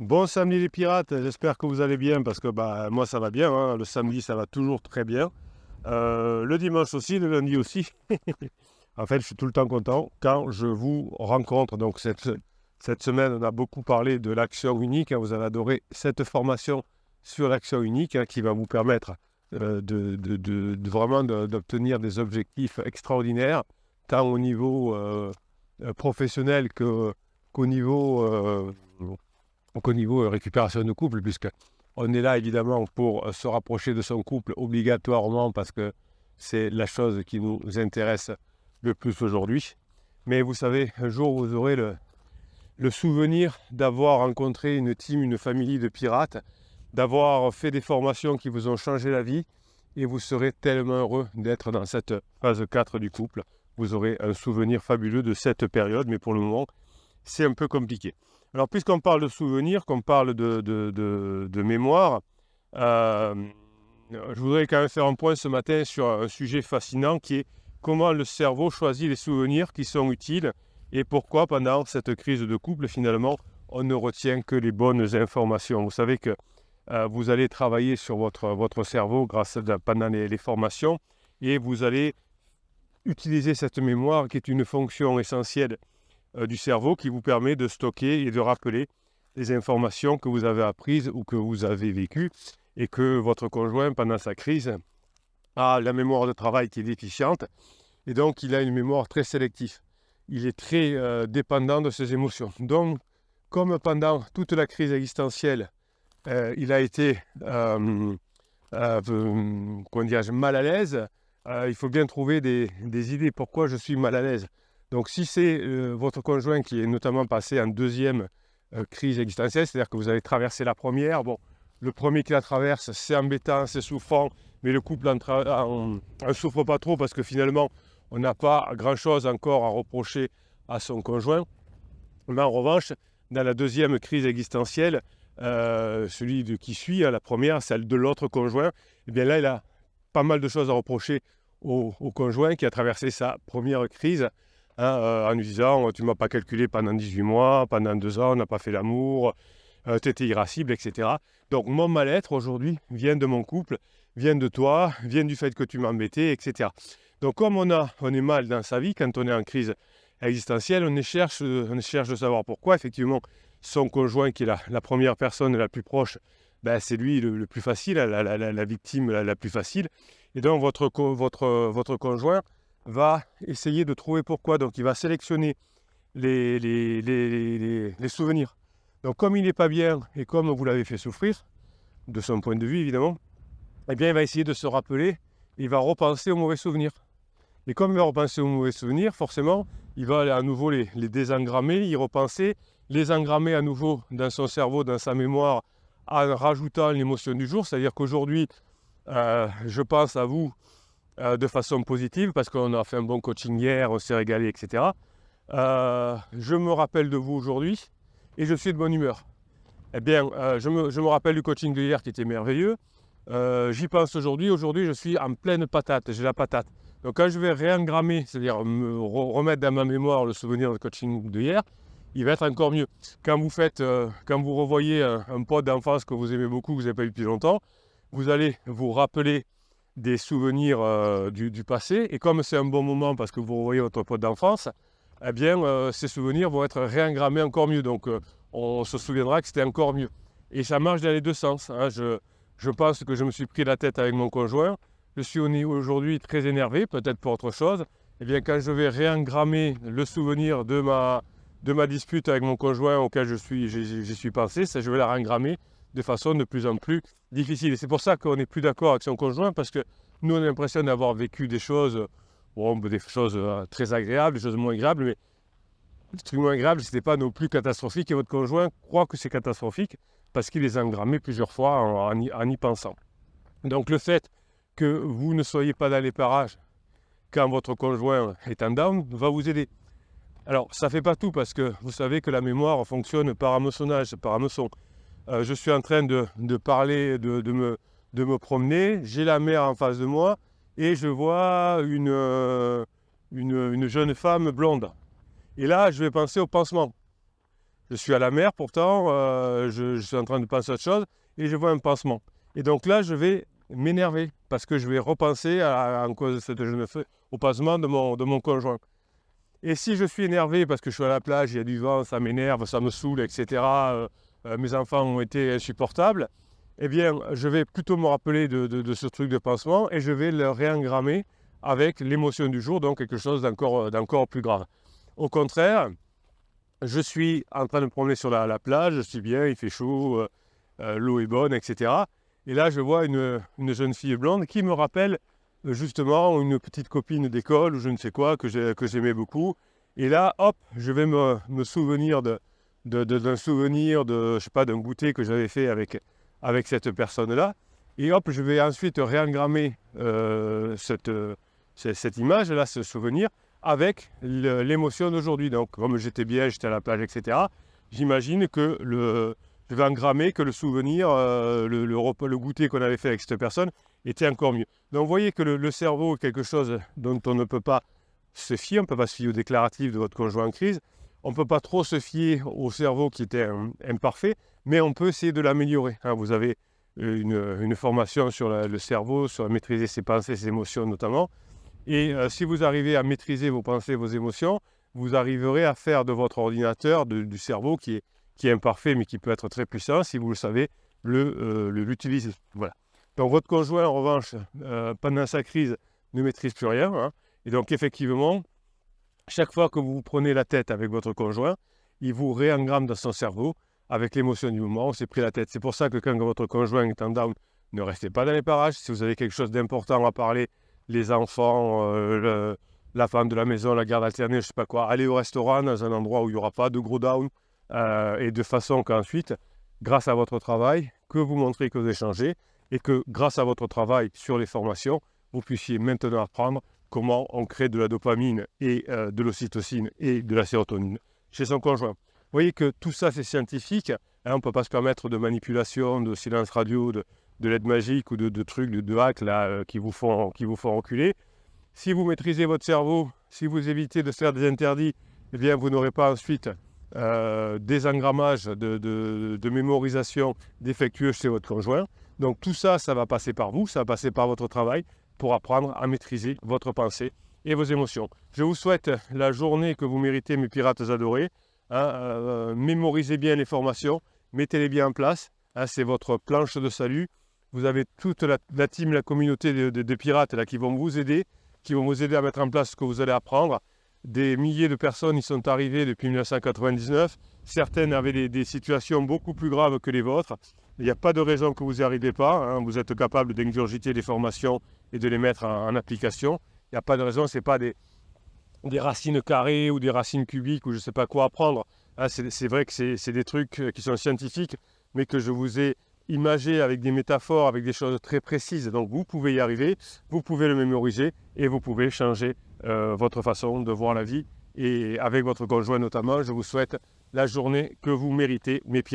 Bon samedi les pirates, j'espère que vous allez bien parce que moi ça va bien, hein. Le samedi ça va toujours très bien. Le dimanche aussi, le lundi aussi. En fait, je suis tout le temps content quand je vous rencontre. Donc cette semaine, on a beaucoup parlé de l'action unique, hein. Vous avez adoré cette formation sur l'action unique, hein, qui va vous permettre vraiment d'obtenir des objectifs extraordinaires, tant au niveau professionnel qu'au niveau récupération de couple, puisque on est là évidemment pour se rapprocher de son couple obligatoirement parce que c'est la chose qui nous intéresse le plus aujourd'hui. Mais vous savez, un jour vous aurez le souvenir d'avoir rencontré une team, une famille de pirates, d'avoir fait des formations qui vous ont changé la vie, et vous serez tellement heureux d'être dans cette phase 4 du couple. Vous aurez un souvenir fabuleux de cette période, mais pour le moment, c'est un peu compliqué. Alors, puisqu'on parle de souvenirs, qu'on parle de mémoire, euh, je voudrais quand même faire un point ce matin sur un sujet fascinant qui est comment le cerveau choisit les souvenirs qui sont utiles et pourquoi pendant cette crise de couple, finalement, on ne retient que les bonnes informations. Vous savez que vous allez travailler sur votre cerveau pendant les formations, et vous allez utiliser cette mémoire qui est une fonction essentielle du cerveau qui vous permet de stocker et de rappeler les informations que vous avez apprises ou que vous avez vécues, et que votre conjoint, pendant sa crise, a la mémoire de travail qui est déficiente, et donc il a une mémoire très sélective. Il est très dépendant de ses émotions. Donc, comme pendant toute la crise existentielle, il a été mal à l'aise, il faut bien trouver des idées pourquoi je suis mal à l'aise. Donc si c'est votre conjoint qui est notamment passé en deuxième crise existentielle, c'est-à-dire que vous avez traversé la première, bon, le premier qui la traverse, c'est embêtant, c'est souffrant, mais le couple en souffre pas trop parce que finalement, on n'a pas grand-chose encore à reprocher à son conjoint. Mais en revanche, dans la deuxième crise existentielle, qui suit à la première, celle de l'autre conjoint, eh bien là, il a pas mal de choses à reprocher au conjoint qui a traversé sa première crise, hein, en lui disant « Tu ne m'as pas calculé pendant 18 mois, pendant 2 ans, on n'a pas fait l'amour, tu étais irascible, etc. » Donc mon mal-être aujourd'hui vient de mon couple, vient de toi, vient du fait que tu m'embêtais, etc. Donc comme on est mal dans sa vie, quand on est en crise existentielle, on cherche de savoir pourquoi. Effectivement, son conjoint, qui est la première personne la plus proche, c'est lui le plus facile, la victime la plus facile. Et donc votre conjoint va essayer de trouver pourquoi. Donc il va sélectionner les souvenirs. Donc comme il n'est pas bien et comme vous l'avez fait souffrir, de son point de vue évidemment, eh bien il va essayer de se rappeler, il va repenser aux mauvais souvenirs. Et comme il va repenser aux mauvais souvenirs, forcément, il va à nouveau les désengrammer, y repenser, les engrammer à nouveau dans son cerveau, dans sa mémoire, en rajoutant l'émotion du jour. C'est-à-dire qu'aujourd'hui, je pense à vous de façon positive parce qu'on a fait un bon coaching hier, on s'est régalé, etc. Je me rappelle de vous aujourd'hui et je suis de bonne humeur. Eh bien, je me rappelle du coaching de hier qui était merveilleux. J'y pense aujourd'hui. Aujourd'hui, je suis en pleine patate, j'ai la patate. Donc quand je vais réengrammer, c'est-à-dire me remettre dans ma mémoire le souvenir de coaching de hier, il va être encore mieux. Quand vous revoyez un pote d'enfance que vous aimez beaucoup, que vous n'avez pas eu depuis longtemps, vous allez vous rappeler des souvenirs du passé. Et comme c'est un bon moment parce que vous revoyez votre pote d'enfance, eh bien, ces souvenirs vont être réengrammés encore mieux. Donc, on se souviendra que c'était encore mieux. Et ça marche dans les deux sens, hein. Je pense que je me suis pris la tête avec mon conjoint. Je suis aujourd'hui très énervé, peut-être pour autre chose. Eh bien, quand je vais réengrammer le souvenir de ma dispute avec mon conjoint auquel j'y suis pensé, je vais la réengrammer de façon de plus en plus difficile. Et c'est pour ça qu'on n'est plus d'accord avec son conjoint, parce que nous, on a l'impression d'avoir vécu des choses, des choses très agréables, des choses moins agréables, mais le truc moins agréable, ce n'était pas non plus catastrophique, et votre conjoint croit que c'est catastrophique parce qu'il les a engrammés plusieurs fois en y pensant. Donc le fait que vous ne soyez pas dans les parages quand votre conjoint est en down va vous aider. Alors, ça ne fait pas tout parce que vous savez que la mémoire fonctionne par hameçonnage, par hameçon. Je suis en train de parler, de me promener, j'ai la mer en face de moi et je vois une jeune femme blonde. Et là, je vais penser au pansement. Je suis à la mer pourtant, je suis en train de penser à autre chose et je vois un pansement. Et donc là, je vais m'énerver parce que je vais repenser en cause de ce que je me fais au pansement de mon conjoint. Et si je suis énervé parce que je suis à la plage, il y a du vent, ça m'énerve, ça me saoule, etc. Mes enfants ont été insupportables, eh bien, je vais plutôt me rappeler de ce truc de pansement et je vais le réengrammer avec l'émotion du jour, donc quelque chose d'encore plus grave. Au contraire, je suis en train de me promener sur la plage, je suis bien, il fait chaud, l'eau est bonne, etc. Et là, je vois une jeune fille blonde qui me rappelle justement une petite copine d'école ou je ne sais quoi que j'aimais beaucoup. Et là, hop, je vais me souvenir d'un souvenir je sais pas, d'un goûter que j'avais fait avec cette personne-là. Et hop, je vais ensuite réengrammer cette image-là, ce souvenir, avec l'émotion d'aujourd'hui. Donc, comme j'étais bien, j'étais à la plage, etc., j'imagine que je vais engrammer que le souvenir, le goûter qu'on avait fait avec cette personne était encore mieux. Donc, vous voyez que le cerveau est quelque chose dont on ne peut pas se fier. On ne peut pas se fier aux déclaratifs de votre conjoint en crise. On ne peut pas trop se fier au cerveau qui était imparfait, mais on peut essayer de l'améliorer. Vous avez une formation sur le cerveau, sur maîtriser ses pensées, ses émotions notamment. Et si vous arrivez à maîtriser vos pensées, vos émotions, vous arriverez à faire de votre ordinateur, du cerveau qui est imparfait mais qui peut être très puissant, si vous le savez, l'utiliser. Voilà. Donc votre conjoint, en revanche, pendant sa crise, ne maîtrise plus rien. Et donc effectivement, chaque fois que vous prenez la tête avec votre conjoint, il vous réengramme dans son cerveau avec l'émotion du moment, on s'est pris la tête. C'est pour ça que quand votre conjoint est en down, ne restez pas dans les parages. Si vous avez quelque chose d'important à parler, les enfants, la femme de la maison, la garde alternée, je ne sais pas quoi, allez au restaurant dans un endroit où il n'y aura pas de gros down et de façon qu'ensuite, grâce à votre travail, que vous montrez que vous échangez et que grâce à votre travail sur les formations, vous puissiez maintenant apprendre comment on crée de la dopamine et de l'ocytocine et de la sérotonine chez son conjoint. Vous voyez que tout ça, c'est scientifique. On ne peut pas se permettre de manipulation, de silence radio, de l'aide magique ou de trucs, de hacks là, qui vous font reculer. Si vous maîtrisez votre cerveau, si vous évitez de faire des interdits, eh bien, vous n'aurez pas ensuite des engrammages de mémorisation défectueux chez votre conjoint. Donc tout ça, ça va passer par vous, ça va passer par votre travail pour apprendre à maîtriser votre pensée et vos émotions. Je vous souhaite la journée que vous méritez, mes pirates adorés. Mémorisez bien les formations, mettez-les bien en place. C'est votre planche de salut. Vous avez toute la team, la communauté de pirates là, qui vont vous aider à mettre en place ce que vous allez apprendre. Des milliers de personnes y sont arrivées depuis 1999. Certaines avaient des situations beaucoup plus graves que les vôtres. Il n'y a pas de raison que vous n'y arrivez pas. Vous êtes capable d'ingurgiter les formations et de les mettre en application. Il n'y a pas de raison, ce n'est pas des racines carrées ou des racines cubiques ou je ne sais pas quoi apprendre. C'est vrai que c'est des trucs qui sont scientifiques, mais que je vous ai imagé avec des métaphores, avec des choses très précises. Donc vous pouvez y arriver, vous pouvez le mémoriser et vous pouvez changer votre façon de voir la vie. Et avec votre conjoint notamment, je vous souhaite la journée que vous méritez, mes pirates.